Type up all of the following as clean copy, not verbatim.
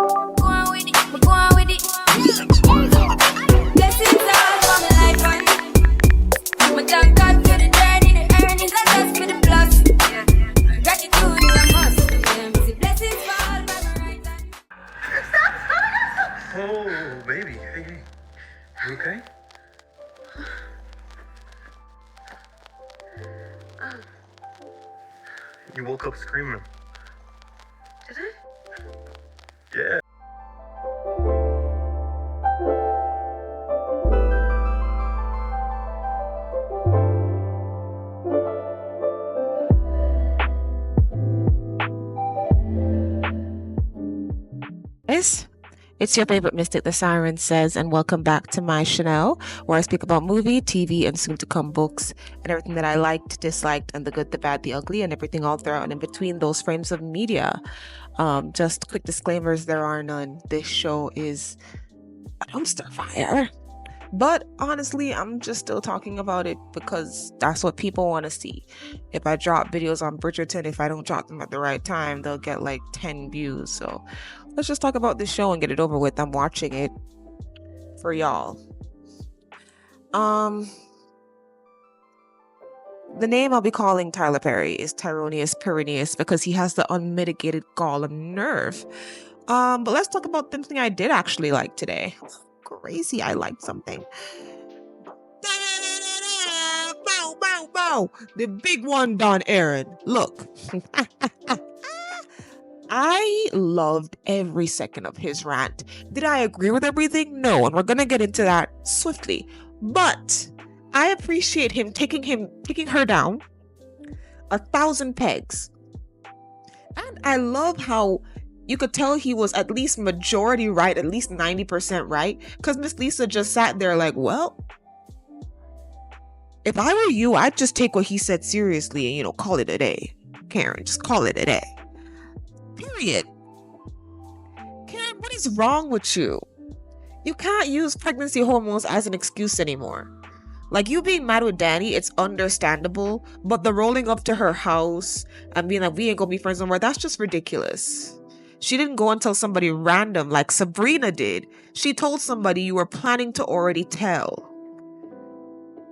Go on with it, but go on with it. Blessings all for my life, man. My thank God for the journey, the earnings, and that's for the plus. Gratitude is a must. See blessings fall by my right hand. Oh, baby. Hey. You okay? You woke up screaming. Did I? Yeah. It's your favorite mystic, TheSirenSayz, and welcome back to my channel, where I speak about movie, TV, and soon-to-come books, and everything that I liked, disliked, and the good, the bad, the ugly, and everything all throughout and in between those frames of media. Just quick disclaimers, there are none. This show is a dumpster fire. But honestly, I'm just still talking about it because that's what people want to see. If I drop videos on Bridgerton, if I don't drop them at the right time, they'll get like 10 views. So let's just talk about this show and get it over with. I'm watching it for y'all. The name I'll be calling Tyler Perry is Tyronius Perennius because he has the unmitigated gall and nerve. But let's talk about something I did actually like today. Crazy, I liked something. Bow, bow, bow. The big one, Don Aaron. Look. I loved every second of his rant. Did I agree with everything? No, and we're gonna get into that swiftly. But I appreciate him taking her down 1,000 pegs. And I love how you could tell he was at least majority right, at least 90% right. Because Miss Lisa just sat there like, well, if I were you, I'd just take what he said seriously and, call it a day. Karen, just call it a day. Period. Karen, what is wrong with you? You can't use pregnancy hormones as an excuse anymore. Like, you being mad with Danny, it's understandable. But the rolling up to her house and being like, we ain't gonna be friends no more, that's just ridiculous. She didn't go and tell somebody random like Sabrina did. She told somebody you were planning to already tell.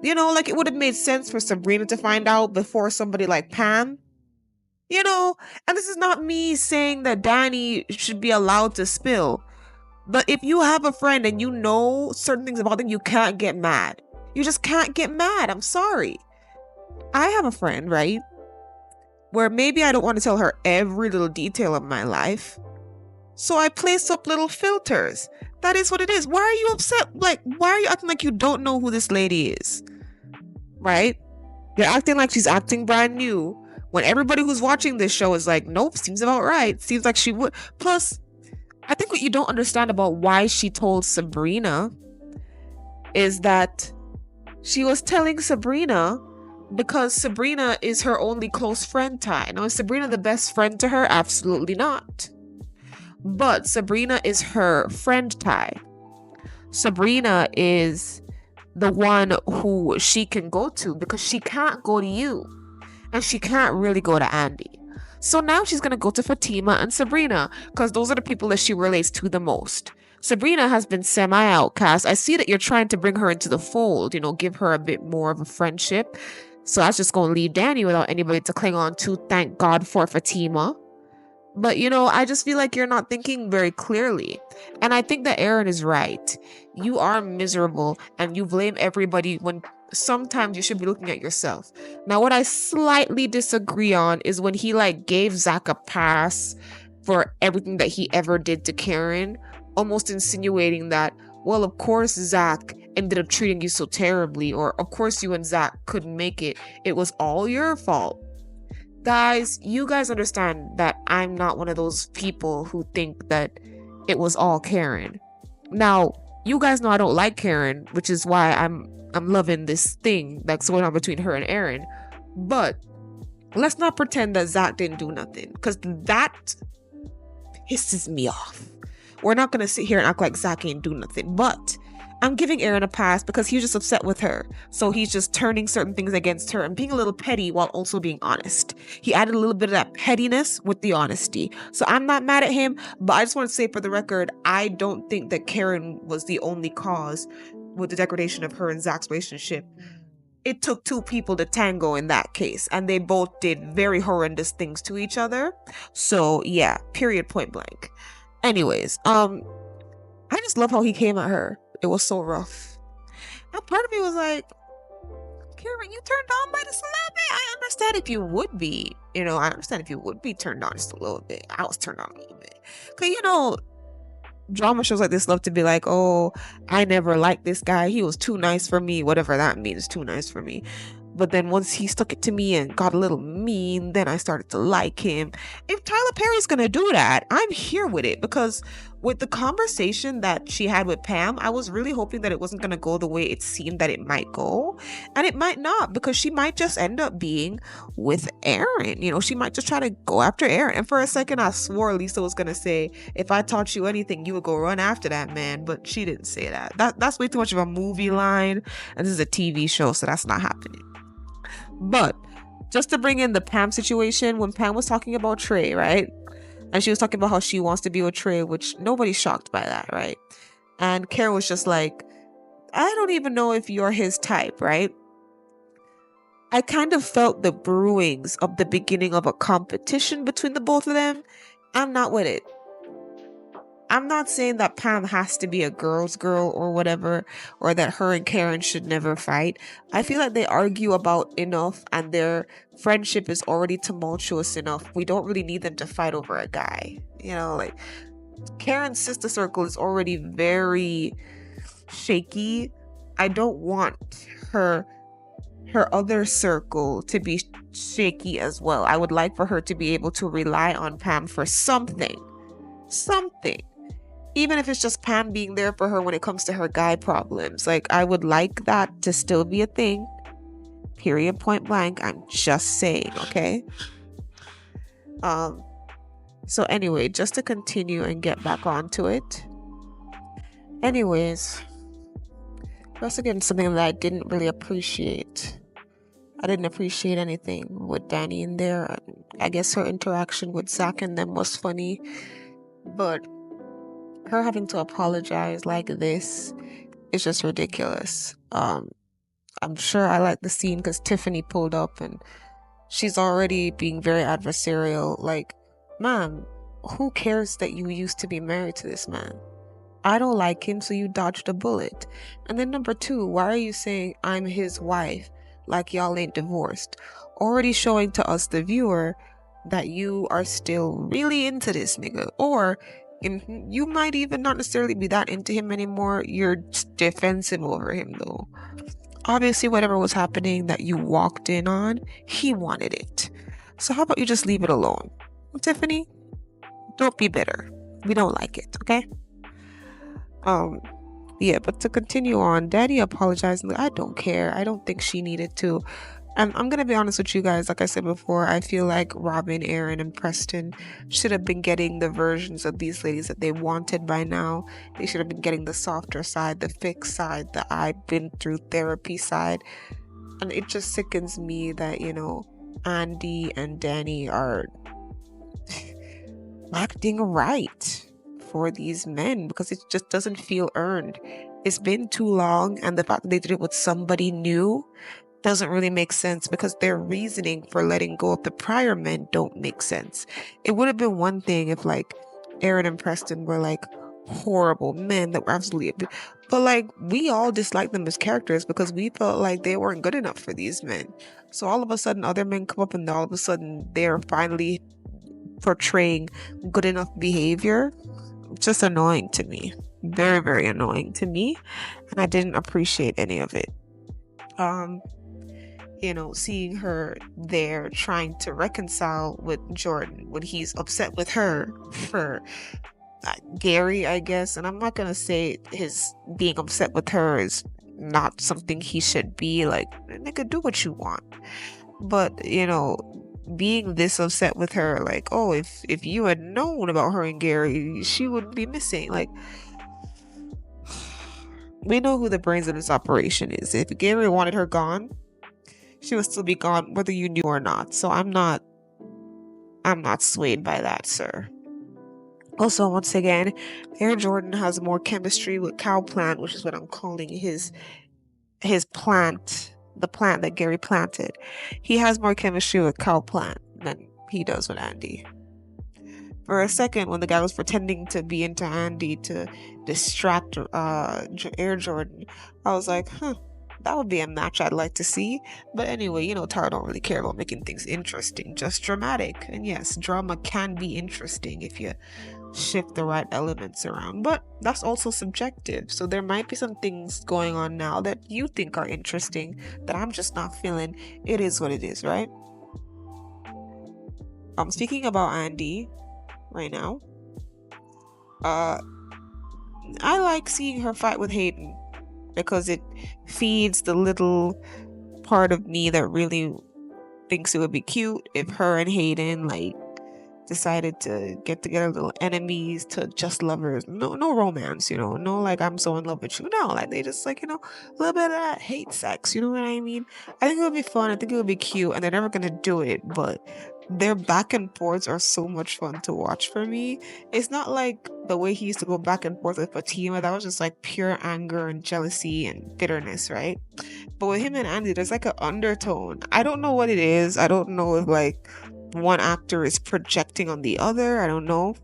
Like it would have made sense for Sabrina to find out before somebody like Pam. And this is not me saying that Danny should be allowed to spill. But if you have a friend and you know certain things about them, you can't get mad. You just can't get mad. I'm sorry. I have a friend, right? Where maybe I don't want to tell her every little detail of my life. So I place up little filters. That is what it is. Why are you upset? Like, why are you acting like you don't know who this lady is? Right? You're acting like she's acting brand new. When everybody who's watching this show is like, nope, seems about right. Seems like she would. Plus, I think what you don't understand about why she told Sabrina is that she was telling Sabrina because Sabrina is her only close friend, Ty. Now, is Sabrina the best friend to her? Absolutely not. But Sabrina is her friend, Ty. Sabrina is the one who she can go to because she can't go to you. And she can't really go to Andy. So now she's going to go to Fatima and Sabrina because those are the people that she relates to the most. Sabrina has been semi-outcast. I see that you're trying to bring her into the fold, give her a bit more of a friendship. So that's just going to leave Danny without anybody to cling on to. Thank God for Fatima. But, I just feel like you're not thinking very clearly. And I think that Aaron is right. You are miserable and you blame everybody when sometimes you should be looking at yourself. Now, what I slightly disagree on is when he gave Zach a pass for everything that he ever did to Karen, almost insinuating that, well, of course Zach ended up treating you so terribly, or of course you and Zach couldn't make it. It was all your fault. Guys, you guys understand that I'm not one of those people who think that it was all Karen. Now, you guys know I don't like Karen, which is why I'm loving this thing that's going on between her and Aaron. But let's not pretend that Zach didn't do nothing, because that pisses me off. We're not going to sit here and act like Zach ain't do nothing. But I'm giving Aaron a pass because he's just upset with her. So he's just turning certain things against her and being a little petty while also being honest. He added a little bit of that pettiness with the honesty. So I'm not mad at him, but I just want to say for the record, I don't think that Karen was the only cause with the degradation of her and Zach's relationship. It took two people to tango in that case, and they both did very horrendous things to each other. So yeah, period, point blank. Anyways, I just love how he came at her. It was so rough. And part of me was like, Karen, you turned on by this a little bit. I understand if you would be, I understand if you would be turned on just a little bit. I was turned on a little bit. Because, drama shows like this love to be like, oh, I never liked this guy. He was too nice for me. Whatever that means, too nice for me. But then once he stuck it to me and got a little mean, then I started to like him. If Tyler Perry's going to do that, I'm here with it. Because with the conversation that she had with Pam, I was really hoping that it wasn't going to go the way it seemed that it might go. And it might not, because she might just end up being with Aaron. She might just try to go after Aaron. And for a second, I swore Lisa was going to say, if I taught you anything, you would go run after that man. But she didn't say that. That's way too much of a movie line. And this is a TV show, so that's not happening. But just to bring in the Pam situation, when Pam was talking about Trey, right? And she was talking about how she wants to be with Trey, which nobody's shocked by that, right? And Karen was just like, I don't even know if you're his type, right? I kind of felt the brewings of the beginning of a competition between the both of them. I'm not with it. I'm not saying that Pam has to be a girl's girl or whatever, or that her and Karen should never fight. I feel like they argue about enough and their friendship is already tumultuous enough. We don't really need them to fight over a guy. Like Karen's sister circle is already very shaky. I don't want her other circle to be shaky as well. I would like for her to be able to rely on Pam for something. Even if it's just Pam being there for her when it comes to her guy problems. Like, I would like that to still be a thing. Period, point blank. I'm just saying, okay? So anyway, just to continue and get back onto it. Anyways, that's again something that I didn't really appreciate. I didn't appreciate anything with Danny in there. I guess her interaction with Zach and them was funny. But her having to apologize like this is just ridiculous. I'm sure I like the scene because Tiffany pulled up and she's already being very adversarial. Like, ma'am, who cares that you used to be married to this man? I don't like him, so you dodged a bullet. And then number two, why are you saying I'm his wife like y'all ain't divorced? Already showing to us, the viewer, that you are still really into this nigga. Or you might even not necessarily be that into him anymore. You're defensive over him though. Obviously, whatever was happening that you walked in on, he wanted it. So how about you just leave it alone? Tiffany, don't be bitter. We don't like it, okay? Yeah, but to continue on, Daddy apologized. I don't care. I don't think she needed to. I'm going to be honest with you guys. Like I said before, I feel like Robin, Aaron, and Preston should have been getting the versions of these ladies that they wanted by now. They should have been getting the softer side, the fixed side, the I've been through therapy side. And it just sickens me that, Andy and Danny are acting right for these men because it just doesn't feel earned. It's been too long, and the fact that they did it with somebody new doesn't really make sense because their reasoning for letting go of the prior men don't make sense. It would have been one thing if Aaron and Preston were horrible men that were absolutely, but we all disliked them as characters because we felt like they weren't good enough for these men. So all of a sudden other men come up and all of a sudden they're finally portraying good enough behavior. Just annoying to me. Very, very annoying to me. And I didn't appreciate any of it. Seeing her there trying to reconcile with Jordan when he's upset with her for Gary, I guess. And I'm not going to say his being upset with her is not something he should be. Nigga, do what you want. But, being this upset with her, if you had known about her and Gary, she wouldn't be missing. we know who the brains of this operation is. If Gary wanted her gone, she would still be gone whether you knew or not. So I'm not swayed by that, sir. Also, once again, Air Jordan has more chemistry with Cow Plant, which is what I'm calling his plant, the plant that Gary planted. He has more chemistry with Cow Plant than he does with Andy. For a second, when the guy was pretending to be into Andy to distract Air Jordan, I was like, that would be a match I'd like to see. But anyway, you know, Tara don't really care about making things interesting, just dramatic. And yes, drama can be interesting if you shift the right elements around, but that's also subjective. So there might be some things going on now that you think are interesting that I'm just not feeling. It is what it is, right? I'm speaking about Andy right now. I like seeing her fight with Hayden because it feeds the little part of me that really thinks it would be cute if her and Hayden like decided to get together, little enemies to just lovers. No romance, you know, no like I'm so in love with you. No, like they just like, you know, a little bit of that hate sex, you know what I mean? I think it would be fun, I think it would be cute, and they're never gonna do it, but their back and forths are so much fun to watch for me. It's not like the way he used to go back and forth with Fatima. That was just like pure anger and jealousy and bitterness, right? But with him and Andy, there's like an undertone. I don't know what it is. I don't know if like one actor is projecting on the other. I don't know.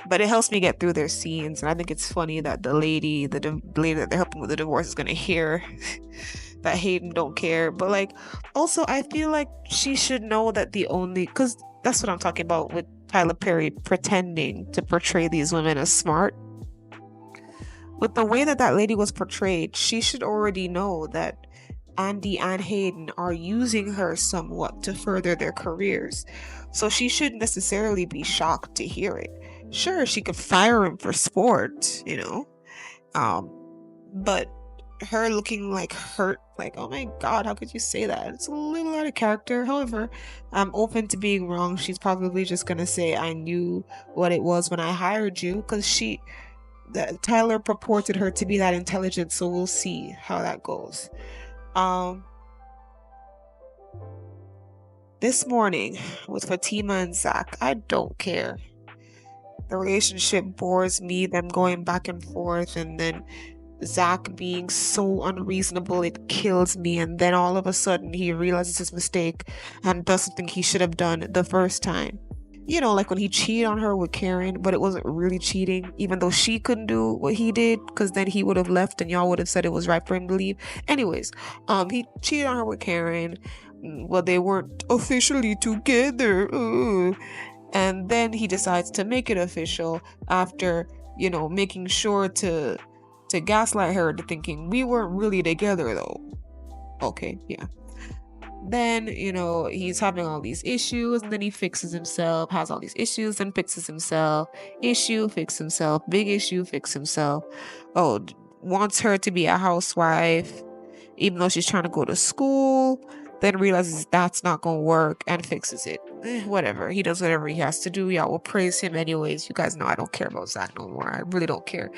But it helps me get through their scenes. And I think it's funny that the lady that they're helping with the divorce is going to hear that Hayden don't care. But like, also, I feel like she should know that because that's what I'm talking about with Tyler Perry pretending to portray these women as smart. With the way that lady was portrayed, she should already know that Andy and Hayden are using her somewhat to further their careers. So she shouldn't necessarily be shocked to hear it. Sure, she could fire him for sport, you know. But her looking like hurt, like, oh my god, how could you say that? It's a little out of character. However, I'm open to being wrong. She's probably just gonna say, I knew what it was when I hired you, because Tyler purported her to be that intelligent, so we'll see how that goes. This morning with Fatima and Zach, I don't care. The relationship bores me, them going back and forth, and then Zach being so unreasonable, it kills me. And then all of a sudden he realizes his mistake and does something he should have done the first time. You know, like when he cheated on her with Karen, but it wasn't really cheating, even though she couldn't do what he did, because then he would have left and y'all would have said it was right for him to leave. Anyways, he cheated on her with Karen. Well, they weren't officially together. And then he decides to make it official after, you know, making sure to gaslight her into thinking we weren't really together though. Okay, yeah. Then, you know, he's having all these issues, and then he fixes himself, has all these issues, then fixes himself. Issue, fix himself. Big issue, fix himself. Oh, wants her to be a housewife, even though she's trying to go to school. Then realizes that's not gonna work and fixes it. Whatever. He does whatever he has to do. Y'all will praise him anyways. You guys know I don't care about Zach no more. I really don't care.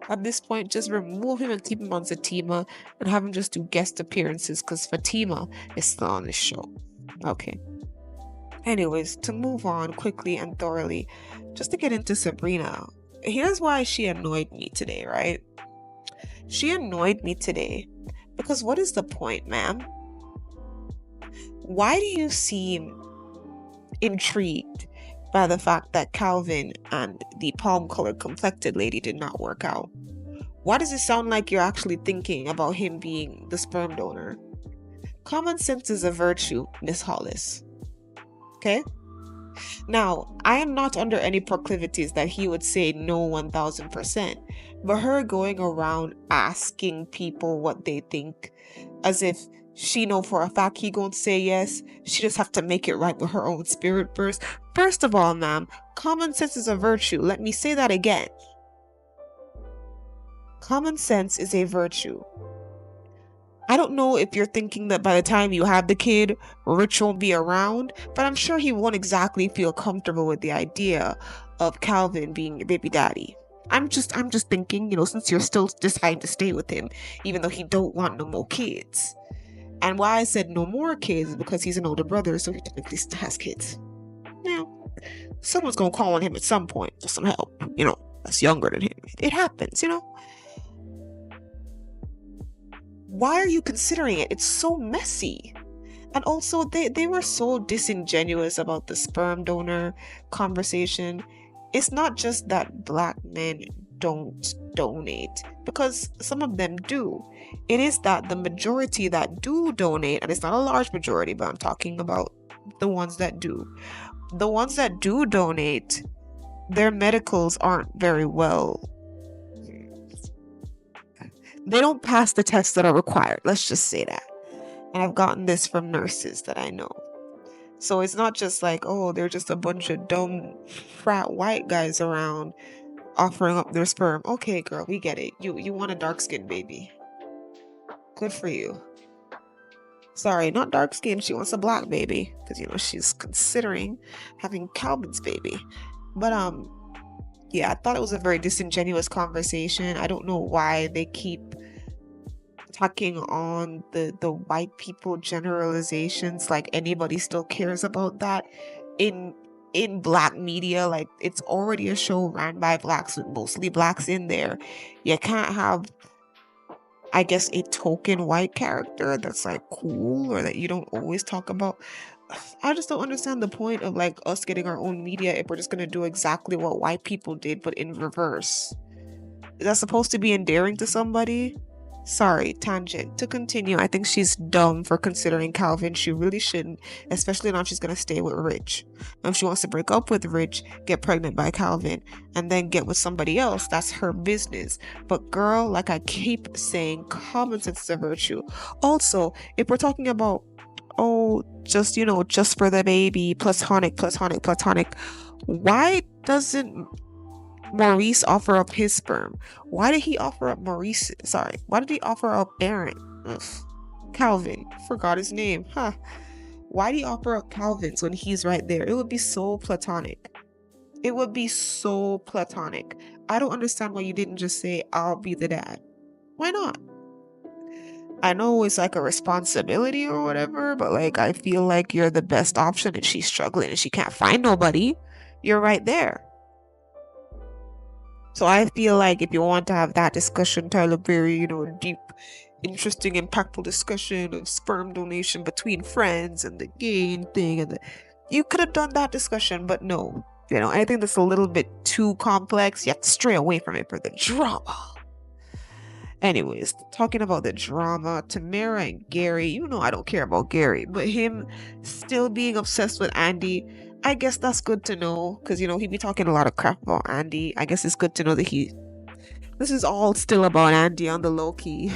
At this point, just remove him and keep him on Fatima and have him just do guest appearances, because Fatima is still on this show. Okay. Anyways, to move on quickly and thoroughly, just to get into Sabrina. Here's why she annoyed me today, right? She annoyed me today because what is the point, ma'am? Why do you seem intrigued by the fact that Calvin and the palm-colored complected lady did not work out? Why does it sound like you're actually thinking about him being the sperm donor? Common sense is a virtue, Miss Hollis. Okay? Now, I am not under any proclivities that he would say no 1000%, but her going around asking people what they think as if she know for a fact he gonna say yes, she just have to make it right with her own spirit first. First of all, ma'am, common sense is a virtue. Let me say that again. Common sense is a virtue. I don't know if you're thinking that by the time you have the kid, Rich won't be around, but I'm sure he won't exactly feel comfortable with the idea of Calvin being your baby daddy. I'm just thinking, since you're still deciding to stay with him, even though he don't want no more kids. And why I said no more kids is because he's an older brother, so he technically still has kids. Someone's gonna call on him at some point for some help, that's younger than him. It happens, Why are you considering it? It's so messy. And also, they were so disingenuous about the sperm donor conversation. It's not just that black men don't donate, because some of them do. It is that the majority that do donate, and it's not a large majority, but I'm talking about the ones that do. The ones that do donate, their medicals aren't very well. They don't pass the tests that are required. Let's just say that. And I've gotten this from nurses that I know. So it's not just like, oh, they're just a bunch of dumb frat white guys around offering up their sperm. Okay, girl, we get it. You want a dark-skinned baby. Good for you. Sorry, not dark-skinned. She wants a black baby. Because, she's considering having Calvin's baby. But, yeah, I thought it was a very disingenuous conversation. I don't know why they keep talking on the white people generalizations like anybody still cares about that in black media. Like, it's already a show ran by blacks with mostly blacks in there. You can't have, I guess, a token white character that's like cool or that you don't always talk about. I just don't understand the point of like us getting our own media if we're just gonna do exactly what white people did but in reverse. Is that supposed to be endearing to somebody? Sorry, tangent. To continue, I think she's dumb for considering Calvin. She really shouldn't, especially now she's gonna stay with Rich. If she wants to break up with Rich, get pregnant by Calvin, and then get with somebody else, that's her business. But girl, like I keep saying, common sense is a virtue. Also, if we're talking about, just for the baby, platonic, why doesn't Maurice offer up his sperm? Why did he offer up Maurice? Sorry, why did he offer up Aaron? Calvin, forgot his name. Why did he offer up Calvin's when he's right there? It would be so platonic. I don't understand why you didn't just say, I'll be the dad. Why not? I know it's like a responsibility or whatever, but like I feel like you're the best option and she's struggling and she can't find nobody. You're right there. So I feel like if you want to have that discussion, Tyler Perry, deep, interesting, impactful discussion of sperm donation between friends and the gay thing, and you could have done that discussion, but no. Anything that's a little bit too complex, you have to stray away from it for the drama. Anyways, talking about the drama, Tamara and Gary, I don't care about Gary, but him still being obsessed with Andy, I guess that's good to know, because, he be talking a lot of crap about Andy. I guess it's good to know that this is all still about Andy on the low-key.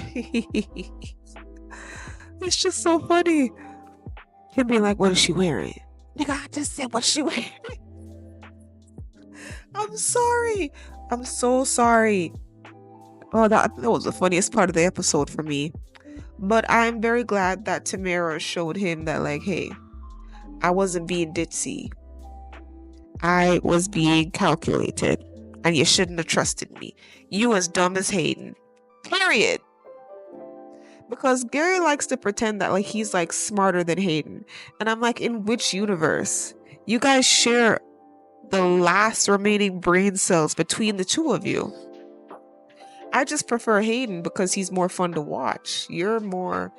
It's just so funny. Him being like, what is she wearing? Nigga, I just said, what's she wearing? I'm sorry. I'm so sorry. Oh, that was the funniest part of the episode for me. But I'm very glad that Tamara showed him that, like, hey, I wasn't being ditzy. I was being calculated. And you shouldn't have trusted me. You as dumb as Hayden. Period. Because Gary likes to pretend that like he's like smarter than Hayden. And I'm like, in which universe? You guys share the last remaining brain cells between the two of you. I just prefer Hayden because he's more fun to watch. You're more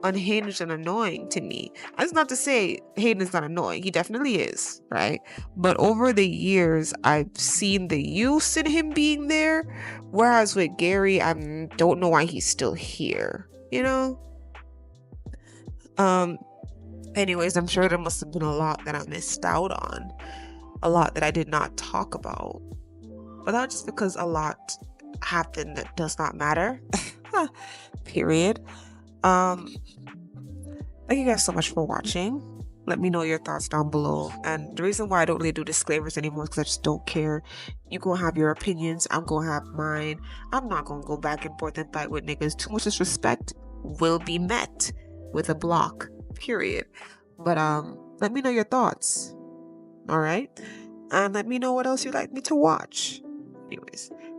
unhinged and annoying to me. That's not to say Hayden is not annoying. He definitely is, right? But over the years, I've seen the use in him being there. Whereas with Gary, I don't know why he's still here, Anyways, I'm sure there must have been a lot that I missed out on. A lot that I did not talk about. But that's just because a lot happened that does not matter. Period. Thank you guys so much for watching. Let me know your thoughts down below. And the reason why I don't really do disclaimers anymore is because I just don't care. You gonna have your opinions, I'm gonna have mine. I'm not gonna go back and forth and fight with niggas. Too much disrespect will be met with a block. Period. But let me know your thoughts. Alright? And let me know what else you'd like me to watch. Anyway.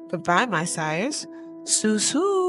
Goodbye, my sires. Sue.